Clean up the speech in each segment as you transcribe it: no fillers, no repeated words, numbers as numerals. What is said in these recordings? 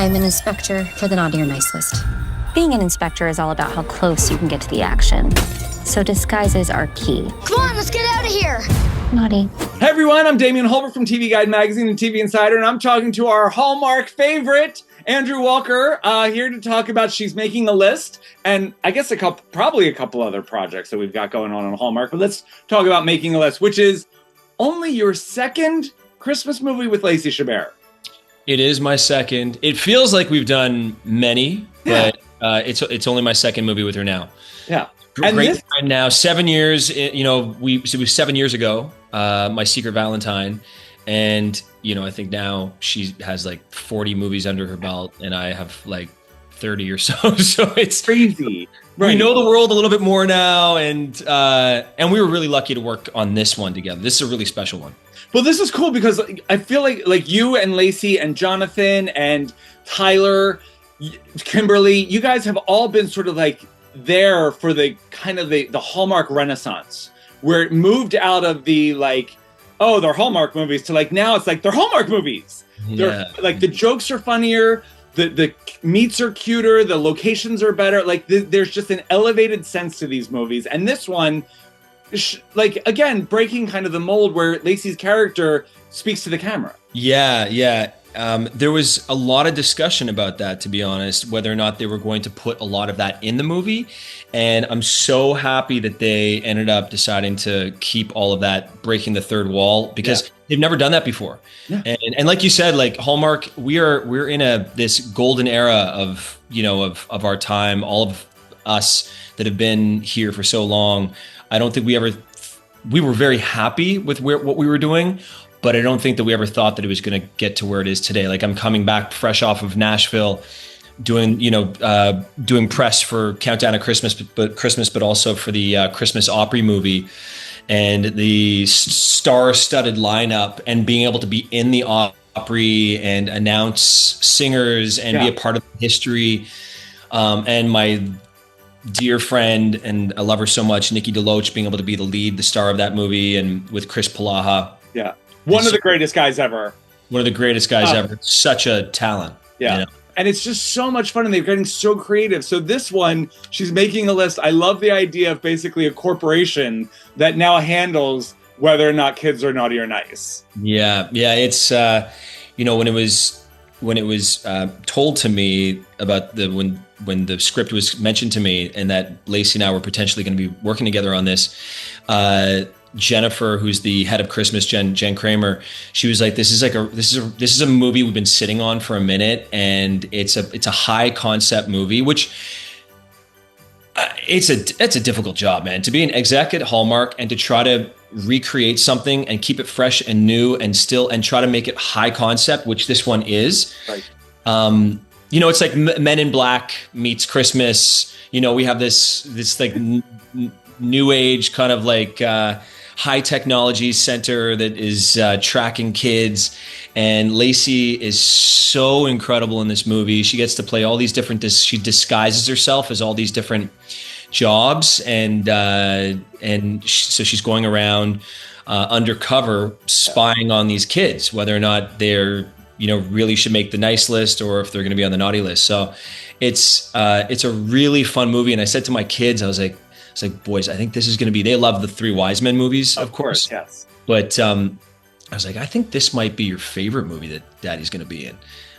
I'm an inspector for the naughty or nice list. Being an inspector is all about how close you can get to the action. So disguises are key. Come on, let's get out of here. Naughty. Hey everyone, I'm Damian Holbert from TV Guide Magazine and TV Insider, and I'm talking to our Hallmark favorite, Andrew Walker, here to talk about She's Making a List, and I guess probably a couple other projects that we've got going on Hallmark, but let's talk about Making a List, which is only your second Christmas movie with Lacey Chabert. It is my second. It feels like we've done many, but it's only my second movie with her now. Yeah. And great friend now, 7 years, it was 7 years ago, My Secret Valentine. And, I think now she has like 40 movies under her belt and I have like 30 or so. So it's crazy. Right. We know the world a little bit more now. And we were really lucky to work on this one together. This is a really special one. Well, this is cool because I feel like you and Lacey and Jonathan and Tyler, Kimberly, you guys have all been sort of like there for the kind of the Hallmark Renaissance, where it moved out of the like, oh, they're Hallmark movies to like now it's like they're Hallmark movies. Yeah. They're like the jokes are funnier, the meets are cuter, the locations are better. Like there's just an elevated sense to these movies, and this one, like again, breaking kind of the mold where Lacey's character speaks to the camera. Yeah. There was a lot of discussion about that, to be honest, whether or not they were going to put a lot of that in the movie. And I'm so happy that they ended up deciding to keep all of that, breaking the third wall, because they've never done that before. Yeah. And like you said, like Hallmark, we're in this golden era of our time, all of us that have been here for so long. I don't think we were very happy with what we were doing. But I don't think that we ever thought that it was going to get to where it is today. Like I'm coming back fresh off of Nashville, doing press for Countdown to Christmas, but also for the Christmas Opry movie, and the star-studded lineup, and being able to be in the Opry and announce singers and be a part of history. And my dear friend, and I love her so much, Nikki DeLoach, being able to be the star of that movie, and with Chris Palaha. Yeah. One of the greatest guys ever. One of the greatest guys ever. Such a talent. Yeah. And it's just so much fun, and they're getting so creative. So this one, She's Making a List. I love the idea of basically a corporation that now handles whether or not kids are naughty or nice. Yeah. It's when it was told to me about when the script was mentioned to me, and that Lacey and I were potentially going to be working together on this. Jennifer, who's the head of Christmas, Jen Kramer, she was like, this is a movie we've been sitting on for a minute, and it's a high concept movie, which it's a difficult job, man, to be an exec at Hallmark and to try to recreate something and keep it fresh and new and try to make it high concept, which this one is. Right. It's like Men in Black meets Christmas. We have this like new age kind of like high technology center that is tracking kids, and Lacey is so incredible in this movie. She gets to play all these different she disguises herself as all these different jobs, and so she's going around undercover spying on these kids, whether or not they're really should make the nice list or if they're going to be on the naughty list. So it's a really fun movie. And I said to my kids, I was like, boys, I think this is going to be, they love the Three Wise Men movies, of course. Yes. But I was like, I think this might be your favorite movie that Daddy's going to be in.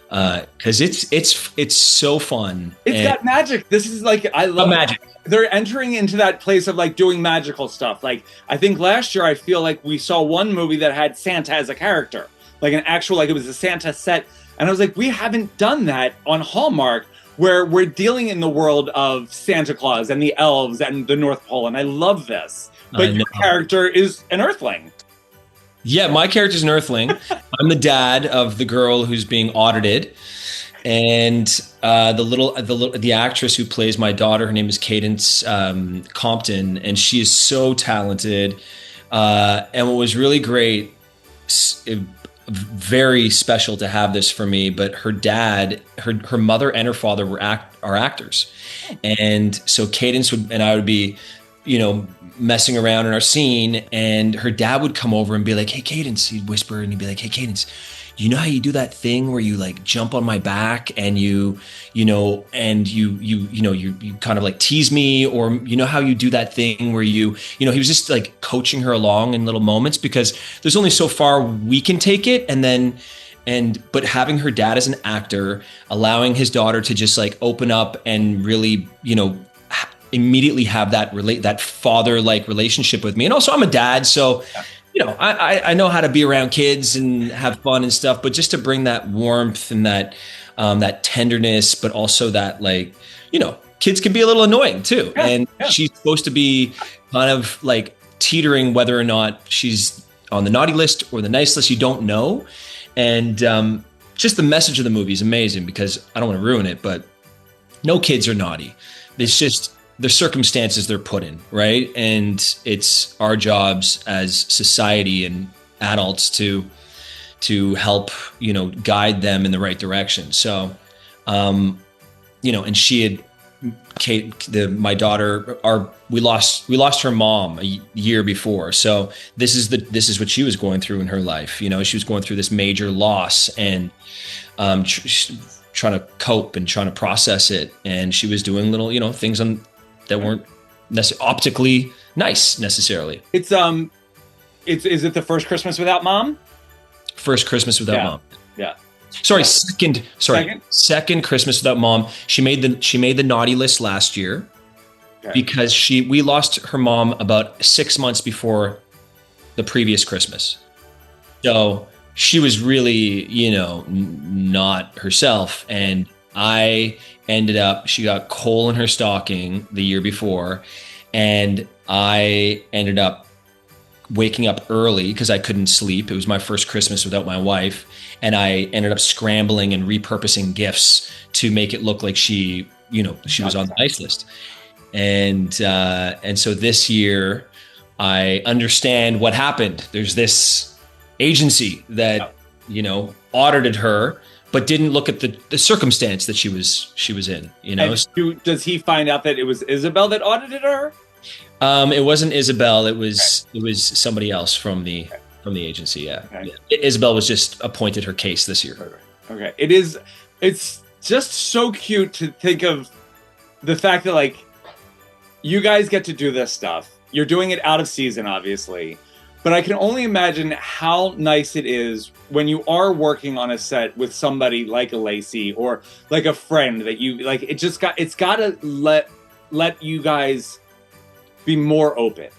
Cause it's so fun. It's got magic. This is like, I love magic. They're entering into that place of like doing magical stuff. Like I think last year, I feel like we saw one movie that had Santa as a character, like an actual, like it was a Santa set. And I was like, we haven't done that on Hallmark, where we're dealing in the world of Santa Claus and the elves and the North Pole. And I love this. But your character is an Earthling. Yeah, my character's an Earthling. I'm the dad of the girl who's being audited. And the actress who plays my daughter, her name is Cadence Compton, and she is so talented. And what was really great, very special to have this for me, but her dad, her mother and her father are actors. And so Cadence and I would be, messing around in our scene, and her dad would come over and be like, "Hey, Cadence," he'd whisper, and he'd be like, "Hey, Cadence, you know how you do that thing where you like jump on my back and you kind of like tease me, or you know how you do that thing where he was just like coaching her along in little moments, because there's only so far we can take it. But having her dad as an actor, allowing his daughter to just like open up and really, immediately have that father-like relationship with me. And also I'm a dad, so I know how to be around kids and have fun and stuff, but just to bring that warmth and that tenderness, but also that like, kids can be a little annoying too. She's supposed to be kind of like teetering whether or not she's on the naughty list or the nice list. You don't know. And just the message of the movie is amazing, because I don't want to ruin it, but no kids are naughty. It's just the circumstances they're put in, right? And it's our jobs as society and adults to help, guide them in the right direction. So, and she had, Kate, my daughter, we lost her mom a year before. So this is what she was going through in her life. She was going through this major loss and trying to cope and trying to process it. And she was doing little, things that weren't optically nice necessarily. Is it the first Christmas without mom? First Christmas without mom. Yeah. Second Christmas without mom. She made the naughty list last year because we lost her mom about 6 months before the previous Christmas. So she was really, not herself. And she got coal in her stocking the year before, and I ended up waking up early because I couldn't sleep. It was my first Christmas without my wife, and I ended up scrambling and repurposing gifts to make it look like she was on the nice list. And so this year I understand what happened. There's this agency that, audited her, but didn't look at the circumstance that she was in, And does he find out that it was Isabel that audited her? It wasn't Isabel. It was somebody else from the agency. Yeah. Okay. Yeah. Isabel was just appointed her case this year. Okay. It's just so cute to think of the fact that like you guys get to do this stuff. You're doing it out of season, obviously. But I can only imagine how nice it is when you are working on a set with somebody like a Lacey or like a friend that you like. It's got to let you guys be more open.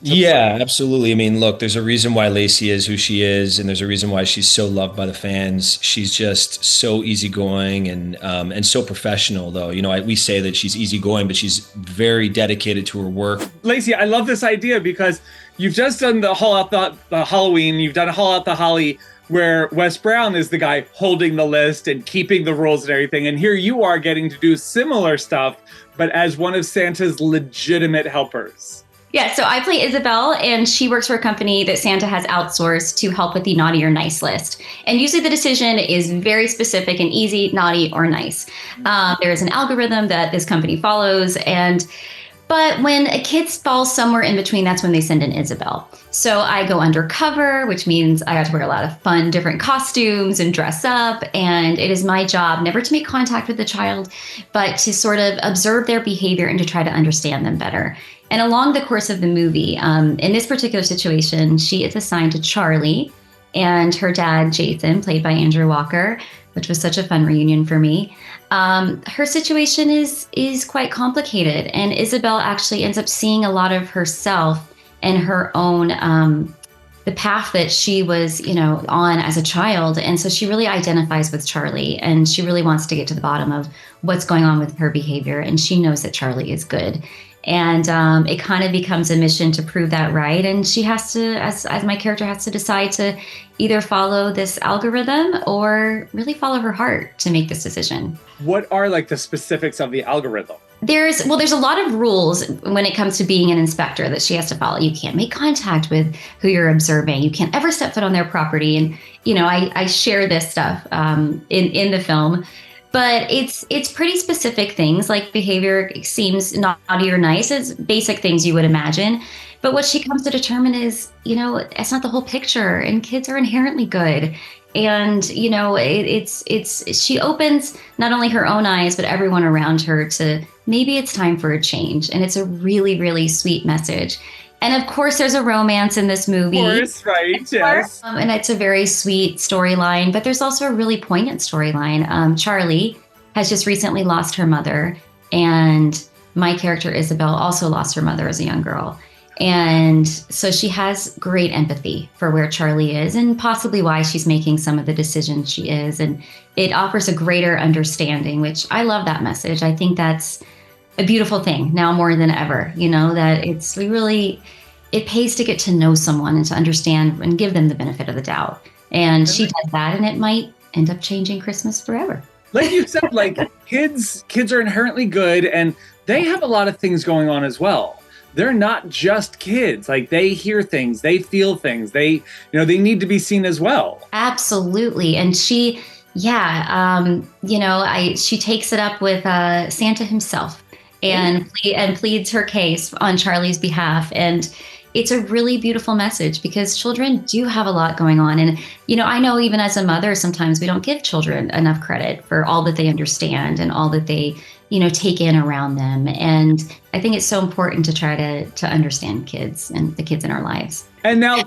Yeah, absolutely. I mean, look, there's a reason why Lacey is who she is, and there's a reason why she's so loved by the fans. She's just so easygoing and so professional, though. We say that she's easygoing, but she's very dedicated to her work. Lacey, I love this idea because you've just done the Haul Out the Halloween, you've done Haul Out the Holly, where Wes Brown is the guy holding the list and keeping the rules and everything. And here you are getting to do similar stuff, but as one of Santa's legitimate helpers. Yeah, so I play Isabel, and she works for a company that Santa has outsourced to help with the naughty or nice list. And usually the decision is very specific and easy, naughty or nice. There is an algorithm that this company follows, but when a kid falls somewhere in between, that's when they send in Isabel. So I go undercover, which means I have to wear a lot of fun, different costumes and dress up. And it is my job never to make contact with the child, but to sort of observe their behavior and to try to understand them better. And along the course of the movie, in this particular situation, she is assigned to Charlie and her dad, Jason, played by Andrew Walker, which was such a fun reunion for me. Her situation is quite complicated, and Isabel actually ends up seeing a lot of herself and her own, the path that she was, on as a child. And so she really identifies with Charlie, and she really wants to get to the bottom of what's going on with her behavior. And she knows that Charlie is good. And it kind of becomes a mission to prove that right. And she has to, as my character has to decide to either follow this algorithm or really follow her heart to make this decision. What are like the specifics of the algorithm? There's a lot of rules when it comes to being an inspector that she has to follow. You can't make contact with who you're observing. You can't ever step foot on their property. And, I share this stuff in the film. But it's pretty specific things, like behavior seems naughty or nice. It's basic things you would imagine. But what she comes to determine is, it's not the whole picture, and kids are inherently good. And she opens not only her own eyes but everyone around her to maybe it's time for a change. And it's a really, really sweet message. And of course, there's a romance in this movie. Of course, right? Yes. And it's a very sweet storyline, but there's also a really poignant storyline. Charlie has just recently lost her mother, and my character Isabel also lost her mother as a young girl. And so she has great empathy for where Charlie is and possibly why she's making some of the decisions she is. And it offers a greater understanding, which I love that message. I think that's a beautiful thing now more than ever, that it pays to get to know someone and to understand and give them the benefit of the doubt. And she does that, and it might end up changing Christmas forever. Like you said, like kids are inherently good, and they have a lot of things going on as well. They're not just kids. Like they hear things, they feel things, they need to be seen as well. Absolutely. And she takes it up with Santa himself and pleads her case on Charlie's behalf. And it's a really beautiful message because children do have a lot going on. And, I know even as a mother, sometimes we don't give children enough credit for all that they understand and all that they take in around them. And I think it's so important to try to understand kids and the kids in our lives. And now,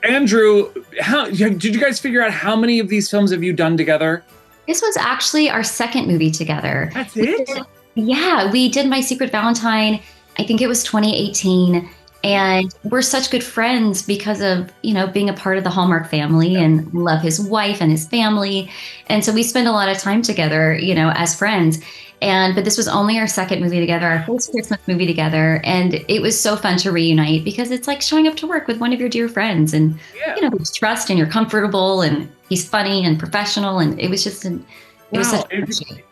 Andrew, did you guys figure out how many of these films have you done together? This was actually our second movie together. That's it? Yeah, we did My Secret Valentine. I think it was 2018. And we're such good friends because of, being a part of the Hallmark family and love his wife and his family. And so we spend a lot of time together, as friends. But this was only our second movie together, our first Christmas movie together. And it was so fun to reunite because it's like showing up to work with one of your dear friends and, you trust and you're comfortable and he's funny and professional. And it was just,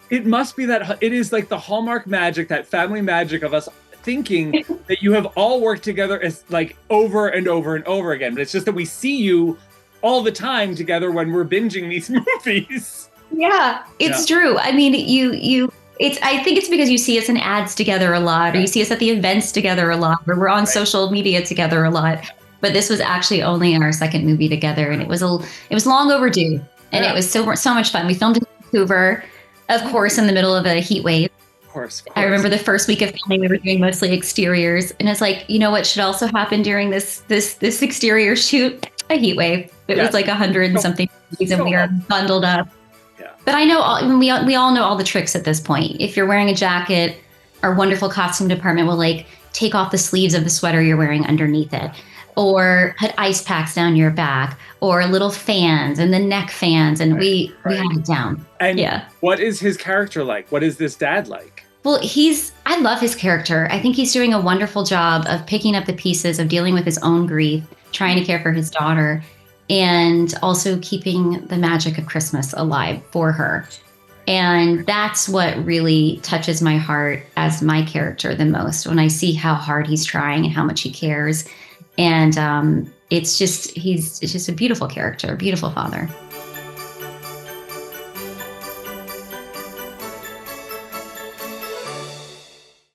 it must be that it is like the Hallmark magic, that family magic of us thinking that you have all worked together as like over and over and over again. But it's just that we see you all the time together when we're binging these movies. Yeah, it's true. I mean, I think it's because you see us in ads together a lot, or you see us at the events together a lot, or we're on social media together a lot. But this was actually only our second movie together, and it was long overdue, and it was so much fun. We filmed in Vancouver, of course, in the middle of a heat wave. Of course. I remember the first week of filming, we were doing mostly exteriors, and it's like, what should also happen during this exterior shoot? A heat wave. It was like 100 and something degrees, and we were bundled up. But I know we all know all the tricks at this point. If you're wearing a jacket, our wonderful costume department will take off the sleeves of the sweater you're wearing underneath it, or put ice packs down your back, or little fans and the neck fans, and we had it down. And what is his character like? What is this dad like? Well, I love his character. I think he's doing a wonderful job of picking up the pieces of dealing with his own grief, trying to care for his daughter, and also keeping the magic of Christmas alive for her. And that's what really touches my heart as my character the most, when I see how hard he's trying and how much he cares. And it's just a beautiful character, a beautiful father.